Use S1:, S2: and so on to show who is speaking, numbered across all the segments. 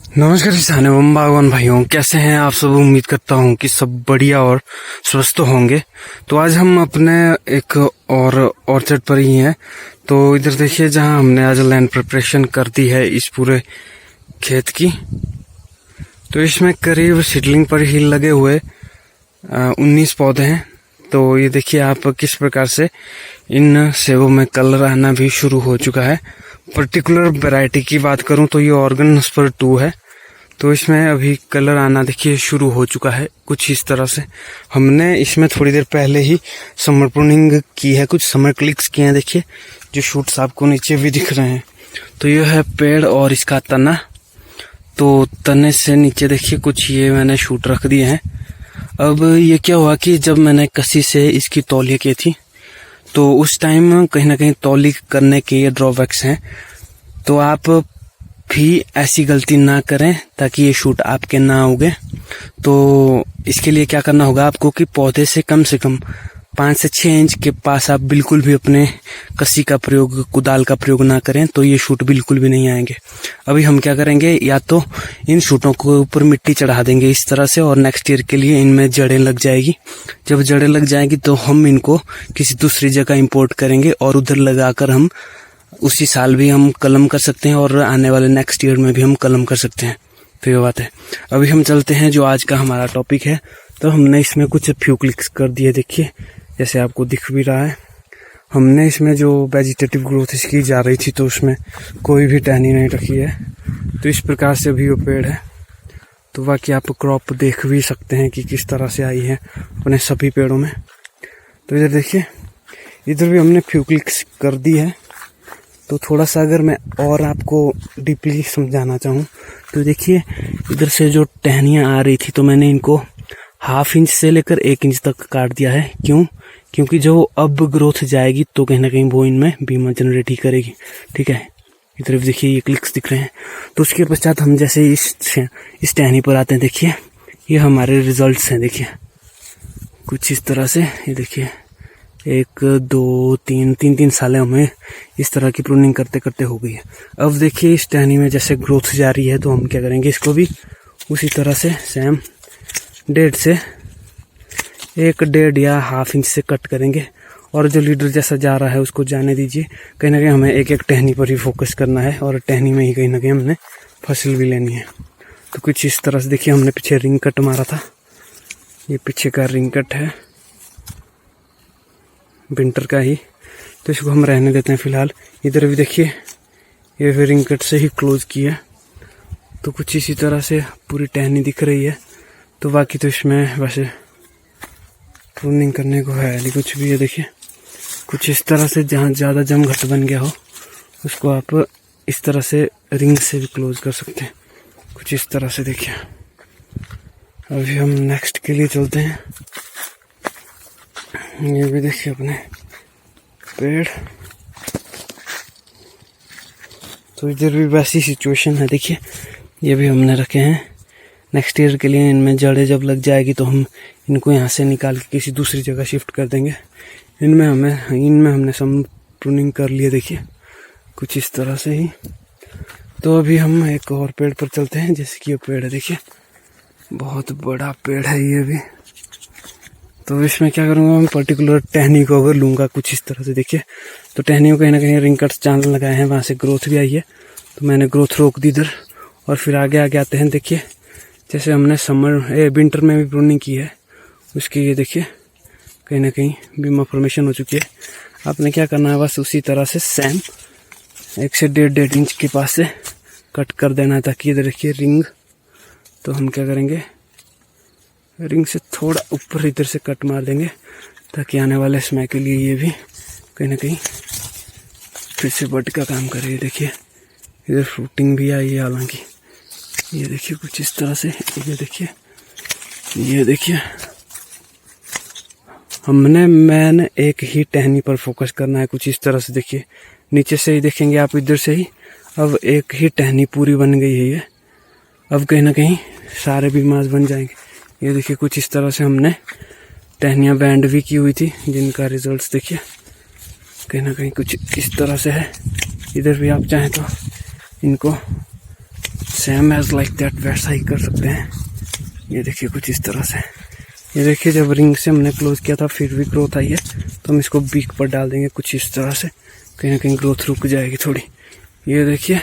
S1: नमस्कार किसान एवं बागवान भाइयों, कैसे हैं आप सब। उम्मीद करता हूं कि सब बढ़िया और स्वस्थ होंगे। तो आज हम अपने एक और ऑर्चर्ड पर ही हैं। तो इधर देखिए, जहां हमने आज लैंड प्रिपरेशन कर दी है इस पूरे खेत की। तो इसमें करीब सीडलिंग पर ही लगे हुए 19 पौधे हैं। तो ये देखिए आप किस प्रकार से इन सेबों में कलर आना भी शुरू हो चुका है। पर्टिकुलर वैरायटी की बात करूं तो ये ऑर्गन स्पर 2 है। तो इसमें अभी कलर आना देखिए शुरू हो चुका है कुछ इस तरह से। हमने इसमें थोड़ी देर पहले ही समर प्रूनिंग की है, कुछ समर क्लिक्स किए हैं। देखिए जो शूट्स आपको नीचे भी दिख रहे हैं। तो ये है पेड़ और इसका तना। तो तने से नीचे देखिए कुछ ये मैंने शूट रख दिए हैं। अब ये क्या हुआ कि जब मैंने कसी से इसकी तौलिया की थी तो उस टाइम कहीं ना कहीं तौली करने के ये ड्रॉबैक्स हैं। तो आप भी ऐसी गलती ना करें ताकि ये शूट आपके ना उगे। तो इसके लिए क्या करना होगा आपको कि पौधे से कम 5 से 6 इंच के पास आप बिल्कुल भी अपने कसी का प्रयोग, कुदाल का प्रयोग ना करें, तो ये शूट बिल्कुल भी नहीं आएंगे। अभी हम क्या करेंगे, या तो इन शूटों को ऊपर मिट्टी चढ़ा देंगे इस तरह से, और नेक्स्ट ईयर के लिए इनमें जड़ें लग जाएगी। जब जड़ें लग जाएगी तो हम इनको किसी दूसरी जगह इंपोर्ट करेंगे और उधर लगाकर हम उसी साल भी हम कलम कर सकते हैं और आने वाले नेक्स्ट ईयर में भी हम कलम कर सकते हैं। तो ये बात है। अभी हम चलते हैं जो आज का हमारा टॉपिक है। तो हमने इसमें कुछ फ्यू क्लिक्स कर दिए, देखिए जैसे आपको दिख भी रहा है। हमने इसमें जो वेजिटेटिव ग्रोथ इसकी जा रही थी तो उसमें कोई भी टहनी नहीं रखी है। तो इस प्रकार से भी वो पेड़ है। तो बाकी आप क्रॉप देख भी सकते हैं कि किस तरह से आई है अपने सभी पेड़ों में। तो इधर देखिए, इधर भी हमने फ्यू क्लिक्स कर दी है। तो थोड़ा सा अगर मैं और आपको डीपली समझाना चाहूँ तो देखिए, इधर से जो टहनियाँ आ रही थी तो मैंने इनको 1/2 इंच से लेकर 1 इंच तक काट दिया है। क्यों? क्योंकि जो अब ग्रोथ जाएगी तो कहीं ना कहीं वो इनमें बीमा जनरेट ही करेगी। ठीक है, इधर भी देखिए ये क्लिक्स दिख रहे हैं। तो उसके पश्चात हम जैसे इस टहनी पर आते हैं, देखिए ये हमारे रिजल्ट्स हैं। देखिए कुछ इस तरह से, ये देखिए 1 2 3 साल हमें इस तरह की प्रूनिंग करते करते हो गई है। अब देखिए इस टहनी में जैसे ग्रोथ जा रही है तो हम क्या करेंगे, इसको भी उसी तरह से सेम 1.5 से 1.5 या 1/2 इंच से कट करेंगे। और जो लीडर जैसा जा रहा है उसको जाने दीजिए। कहीं ना कहीं हमें एक एक टहनी पर ही फोकस करना है और टहनी में ही कहीं ना कहीं हमने फसल भी लेनी है। तो कुछ इस तरह से देखिए, हमने पीछे रिंग कट मारा था। ये पीछे का रिंग कट है विंटर का ही, तो इसको हम रहने देते हैं फिलहाल। इधर भी देखिए ये फिर रिंग कट से ही क्लोज किया। तो कुछ इसी तरह से पूरी टहनी दिख रही है। तो बाकी तो इसमें वैसे प्रूनिंग करने को है नहीं कुछ भी। ये देखिए कुछ इस तरह से, जहाँ ज़्यादा जम घट बन गया हो उसको आप इस तरह से रिंग से भी क्लोज कर सकते हैं। कुछ इस तरह से देखिए। अभी हम नेक्स्ट के लिए चलते हैं। ये भी देखिए अपने पेड़। तो इधर भी वैसी सिचुएशन है। देखिए ये भी हमने रखे हैं नेक्स्ट ईयर के लिए। इनमें जड़ें जब लग जाएगी तो हम इनको यहाँ से निकाल के किसी दूसरी जगह शिफ्ट कर देंगे। इनमें हमने सम प्रूनिंग कर लिए। देखिए कुछ इस तरह से ही। तो अभी हम एक और पेड़ पर चलते हैं। जैसे कि ये पेड़ है, देखिए बहुत बड़ा पेड़ है ये भी। तो इसमें क्या करूँगा, मैं पर्टिकुलर टहनी को अगर लूँगा कुछ इस तरह से, देखिए तो टहनी को कहीं ना कहीं रिंग कट्स चांद लगाए हैं, वहाँ से ग्रोथ भी आई है। तो मैंने ग्रोथ रोक दी इधर और फिर आगे आते हैं। देखिए जैसे हमने विंटर में भी प्रूनिंग की है उसकी, ये देखिए कहीं ना कहीं बीमा फॉर्मेशन हो चुकी है। आपने क्या करना है, बस उसी तरह से सेम 1 से 1.5 इंच के पास से कट कर देना है ताकि इधर देखिए रिंग। तो हम क्या करेंगे, रिंग से थोड़ा ऊपर इधर से कट मार देंगे ताकि आने वाले समय के लिए ये भी कहीं ना कहीं फिर से बड का काम करे। देखिए इधर फ्रूटिंग भी आई है हालांकि। ये देखिए कुछ इस तरह से। ये देखिए मैंने एक ही टहनी पर फोकस करना है कुछ इस तरह से। देखिए नीचे से ही देखेंगे आप, इधर से ही अब एक ही टहनी पूरी बन गई है ये। अब कहीं ना कहीं सारे बीमार बन जाएंगे। ये देखिए कुछ इस तरह से हमने टहनियाँ बैंड भी की हुई थी जिनका रिजल्ट्स देखिए कहीं ना कहीं कुछ इस तरह से है। इधर भी आप चाहें तो इनको सेम एज लाइक दैट वैसा ही कर सकते हैं। ये देखिए कुछ इस तरह से। ये देखिए जब रिंग से हमने क्लोज किया था फिर भी ग्रोथ आई है, तो हम इसको बीक पर डाल देंगे कुछ इस तरह से, कहीं ना कहीं ग्रोथ रुक जाएगी थोड़ी। ये देखिए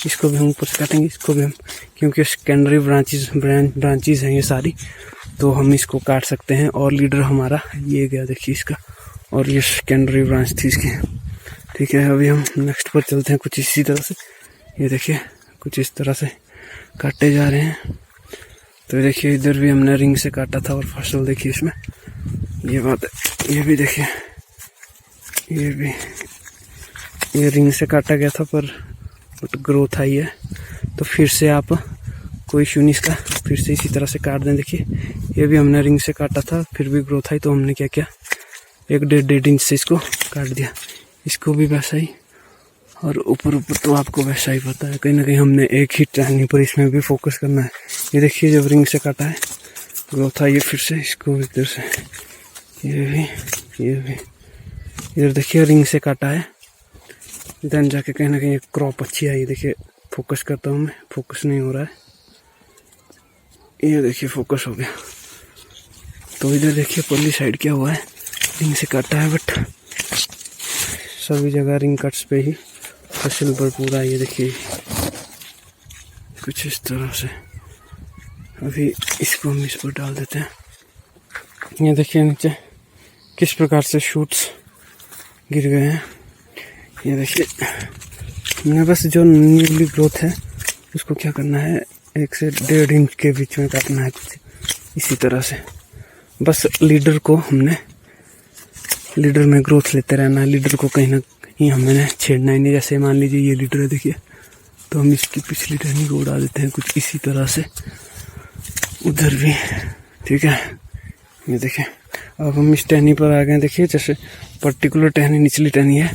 S1: इसको भी हम ऊपर से काटेंगे, इसको भी हम, क्योंकि सेकेंडरी ब्रांचेज हैं ये सारी, तो हम इसको काट सकते हैं। और लीडर हमारा ये गया देखिए इसका, और ये सेकेंडरी ब्रांच थी इसकी। ठीक है, अभी हम नेक्स्ट पर चलते हैं कुछ इसी तरह से। ये देखिए कुछ इस तरह से काटे जा रहे हैं। तो देखिए इधर भी हमने रिंग से काटा था और फसल देखिए इसमें, ये बात है। ये भी देखिए, ये भी ये रिंग से काटा गया था पर ग्रोथ आई है, तो फिर से आप कोई इशू नहीं इसका, फिर से इसी तरह से काट दें। देखिए ये भी हमने रिंग से काटा था फिर भी ग्रोथ आई, तो हमने क्या किया, 1-1.5 इंच से इसको काट दिया। इसको भी वैसा ही, और ऊपर तो आपको वैसा ही पता है, कहीं ना कहीं हमने एक ही टहनी पर इसमें भी फोकस करना है। ये देखिए जब रिंग से काटा है ग्रोथ आई है, फिर से इसको इधर से, ये भी इधर देखिए रिंग से काटा है, देन जाके कहीं ना कहीं एक क्रॉप अच्छी आई। देखिए फोकस करता हूँ मैं, फोकस नहीं हो रहा है। ये देखिए फोकस हो गया। तो इधर देखिए पल्ली साइड क्या हुआ है, रिंग से काटा है बट सभी जगह रिंग कट्स पे ही फसल पर पूरा। ये देखिए कुछ इस तरह से। अभी इसको हम इस पर डाल देते हैं। ये देखिए नीचे किस प्रकार से शूट्स गिर गए हैं। ये देखिए हमने बस जो न्यूली ग्रोथ है उसको क्या करना है, 1 से 1.5 इंच के बीच में काटना है कुछ इसी तरह से। बस लीडर को हमने, लीडर में ग्रोथ लेते रहना है, लीडर को कहीं ना कहीं हमें छेड़ना ही नहीं। जैसे मान लीजिए ये लीडर है देखिए, तो हम इसकी पिछली टहनी को उड़ा देते हैं कुछ इसी तरह से, उधर भी। ठीक है, ये देखिए अब हम इस टहनी पर आ गए। देखिए जैसे पर्टिकुलर टहनी निचली टहनी है,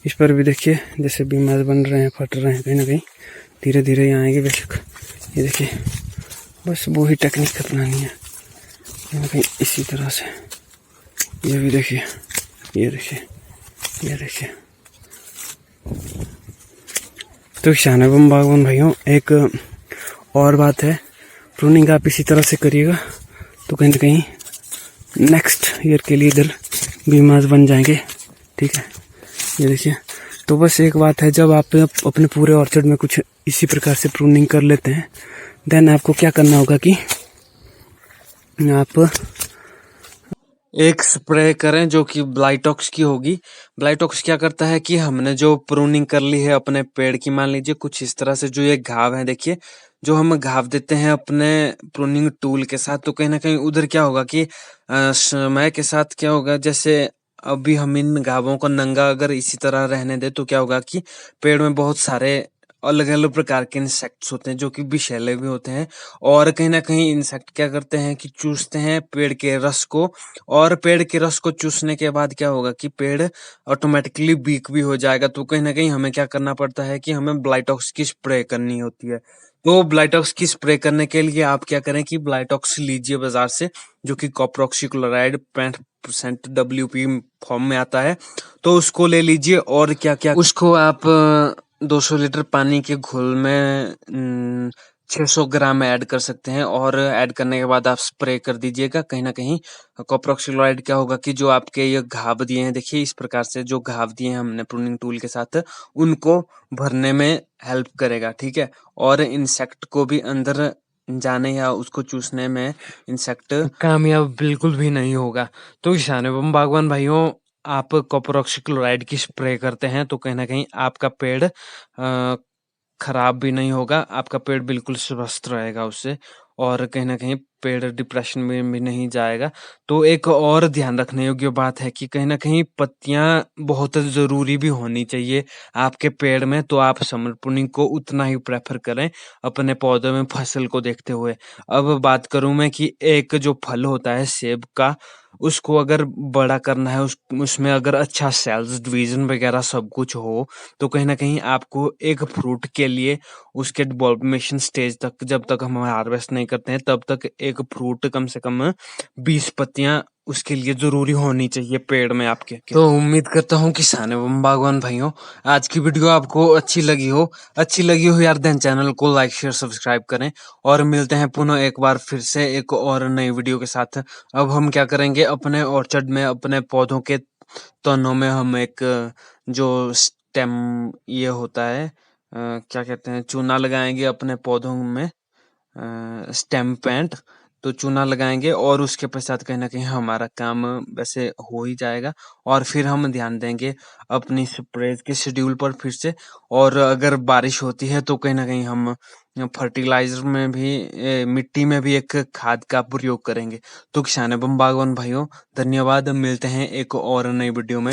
S1: इस पर भी देखिए जैसे बीमार बन रहे हैं, फट रहे हैं, कहीं ना कहीं धीरे धीरे यहाँ आएंगे बेशक। ये देखिए बस वो ही टेक्निक अपनानी है कहीं ना कहीं इसी तरह से। ये भी देखिए, ये देखिए, ये देखिए। तो किसान एवं बागवान भाइयों, एक और बात है, प्रूनिंग आप इसी तरह से करिएगा तो कहीं ना कहीं नेक्स्ट ईयर के लिए इधर बीमार बन जाएंगे। ठीक है, ये देखिए। तो बस एक बात है, जब आप अपने पूरे ऑर्चर्ड में कुछ इसी प्रकार से प्रूनिंग कर लेते हैं, देन आपको क्या करना होगा कि आप एक स्प्रे करें जो कि ब्लाइटॉक्स की होगी। ब्लाइटॉक्स क्या करता है कि हमने जो प्रूनिंग कर ली है अपने पेड़ की, मान लीजिए कुछ इस तरह से, जो ये घाव है देखिए, जो हम घाव देते हैं अपने प्रूनिंग टूल के साथ, तो कहीं ना कहीं उधर क्या होगा कि समय के साथ क्या होगा, जैसे अभी हम इन घावों को नंगा अगर इसी तरह रहने दे तो क्या होगा कि पेड़ में बहुत सारे अलग अलग प्रकार के इंसेक्ट्स होते हैं जो कि विषैले भी होते हैं, और कहीं ना कहीं इंसेक्ट क्या करते हैं कि चूसते हैं पेड़ के रस को, और पेड़ के रस को चूसने के बाद क्या होगा कि पेड़ ऑटोमेटिकली वीक भी हो जाएगा। तो कहीं ना कहीं हमें क्या करना पड़ता है कि हमें ब्लाइटॉक्स की स्प्रे करनी होती है। तो ब्लाइटॉक्स की स्प्रे करने के लिए आप क्या करें कि ब्लाइटॉक्स लीजिए बाजार से, जो कि कॉपर ऑक्सीक्लोराइड 65% WP फॉर्म में आता है, तो उसको ले लीजिए। और क्या क्या उसको आप 200 लीटर पानी के घोल में 600 ग्राम ऐड कर सकते हैं, और ऐड करने के बाद आप स्प्रे कर दीजिएगा। कहीं ना कहीं कॉपर ऑक्सीक्लोराइड क्या होगा कि जो आपके ये घाव दिए हैं, देखिए इस प्रकार से जो घाव दिए हैं हमने प्रूनिंग टूल के साथ, उनको भरने में हेल्प करेगा। ठीक है, और इंसेक्ट को भी अंदर जाने या उसको चूसने में इंसेक्ट कामयाब बिल्कुल भी नहीं होगा। तो किसान एवं बागवान भाइयों, आप कॉपर ऑक्सीक्लोराइड की स्प्रे करते हैं तो कहीं ना कहीं आपका पेड़ खराब भी नहीं होगा, आपका पेड़ बिल्कुल स्वस्थ रहेगा उससे, और कहीं ना कहीं पेड़ डिप्रेशन में भी नहीं जाएगा। तो एक और ध्यान रखने योग्य बात है कि कहीं ना कहीं पत्तियां बहुत जरूरी भी होनी चाहिए आपके पेड़ में, तो आप समर प्रूनिंग को उतना ही प्रेफर करें अपने पौधों में फसल को देखते हुए। अब बात करूं मैं कि एक जो फल होता है सेब का, उसको अगर बड़ा करना है, उसमें अगर अच्छा सेल्स डिवीजन वगैरह सब कुछ हो, तो कहीं ना कहीं आपको एक फ्रूट के लिए उसके डेवलपमेंट स्टेज तक, जब तक हम हार्वेस्ट नहीं करते हैं तब तक, एक फ्रूट कम से कम 20 पत्तियां उसके लिए जरूरी होनी चाहिए पेड़ में आपके। तो उम्मीद करता हूँ किसान एवं बागवान भाइयों, आज की वीडियो आपको अच्छी लगी हो यार, देन चैनल को लाइक शेयर सब्सक्राइब करें और मिलते हैं पुनः एक बार फिर से एक और नई वीडियो के साथ। अब हम क्या करेंगे, अपने ऑर्चर्ड में अपने पौधों के तनों में हम एक जो स्टेम ये होता है क्या कहते हैं, चूना लगाएंगे अपने पौधों में, स्टेम पैंट। तो चूना लगाएंगे और उसके पश्चात कहीं ना कहीं हमारा काम वैसे हो ही जाएगा। और फिर हम ध्यान देंगे अपनी स्प्रे के शेड्यूल पर फिर से। और अगर बारिश होती है तो कहीं ना कहीं हम फर्टिलाइजर में भी मिट्टी में भी एक खाद का प्रयोग करेंगे। तो किसान एवं बागवान भाइयों, धन्यवाद। मिलते हैं एक और नई वीडियो में।